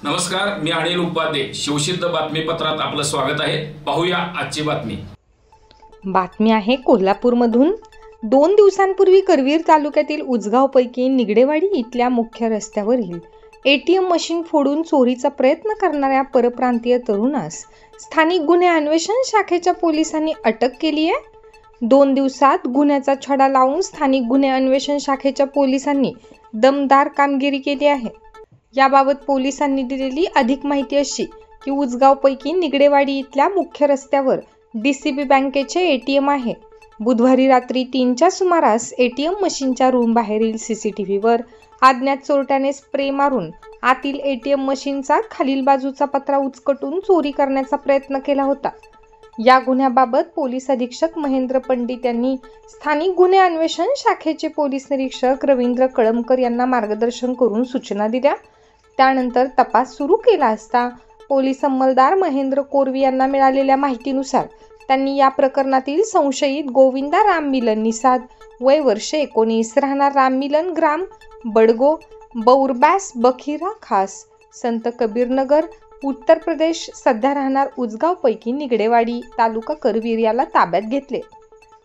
नमस्कार, मी अनिल उपाध्ये. शिवसिद्ध बातमीपत्रात आपलं स्वागत आहे. पाहूया आजची बातमी आहे कोल्हापूरमधून. 2 दिवसांपूर्वी करवीर तालुक्यातील उजगावपैकी निगडेवाडी इथल्या मुख्य रस्त्यावरील ATM मशीन फोडून चोरीचा प्रयत्न करणाऱ्या परप्रांतीय तरुणास स्थानिक गुन्हे अन्वेषण शाखेच्या पोलिसांनी अटक केली आहे. 2 दिवसात गुन्ह्याचा छडा लावून स्थानिक गुन्हे अन्वेषण शाखेच्या पोलिसांनी दमदार कामगिरी केली आहे. याबाबत पोलिसांनी दिलेली अधिक माहिती अशी की उजगावपैकी निगडेवाडी इथल्या मुख्य रस्त्यावर DCB बँकेचे ATM आहे. बुधवारी रात्री 3च्या सुमारास ATM मशीनच्या रूम बाहेरील CCTVवर अज्ञात चोरट्याने स्प्रे मारून आतील ATM मशीनचा खालील बाजूचा पत्रा उचकटून चोरी करण्याचा प्रयत्न केला होता. या गुन्ह्याबाबत पोलीस अधीक्षक महेंद्र पंडित यांनी स्थानिक गुन्हे अन्वेषण शाखेचे पोलीस निरीक्षक रवींद्र कळमकर यांना मार्गदर्शन करून सूचना दिल्या. त्यानंतर तपास सुरू केला असता पोलीस अंमलदार महेंद्र कोरवी यांना मिळालेल्या माहितीनुसार त्यांनी या प्रकरणातील संशयित गोविंदा राम मिलन निसाद, वय वर्ष 19, राहणार राम मिलन ग्राम बडगो, बौरबॅस बखिरा खास, संत कबीर नगर, उत्तर प्रदेश, सध्या राहणार उजगावपैकी निगडेवाडी, तालुका करवीर याला ताब्यात घेतले.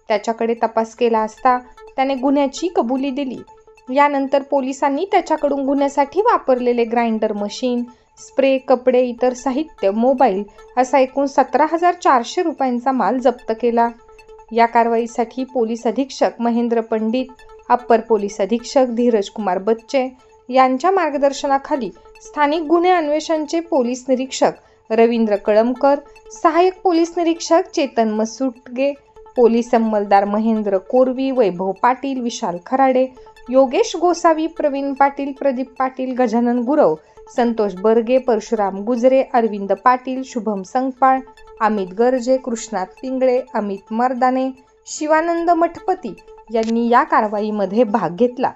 त्याच्याकडे तपास केला असता त्याने गुन्ह्याची कबुली दिली. यानंतर पोलिसांनी त्याच्याकडून गुन्ह्यासाठी वापरलेले ग्राइंडर मशीन, स्प्रे, कपडे, इतर साहित्य, मोबाईल असा एकूण 17,400 रुपयांचा माल जप्त केला. या कारवाईसाठी पोलीस अधीक्षक महेंद्र पंडित, अप्पर पोलीस अधीक्षक धीरज कुमार बच्चे यांच्या मार्गदर्शनाखाली स्थानिक गुन्हे अन्वेषणचे पोलीस निरीक्षक रवींद्र कळमकर, सहाय्यक पोलीस निरीक्षक चेतन मसुटगे, पोलीस अंमलदार महेंद्र कोरवी, वैभव पाटील, विशाल खराडे, योगेश गोसावी, प्रवीण पाटील, प्रदीप पाटील, गजानन गुरव, संतोष बर्गे, परशुराम गुजरे, अरविंद पाटील, शुभम संगपाळ, अमित गर्जे, कृष्णात पिंगळे, अमित मर्दाने, शिवानंद मठपती यांनी या कारवाईमध्ये भाग घेतला.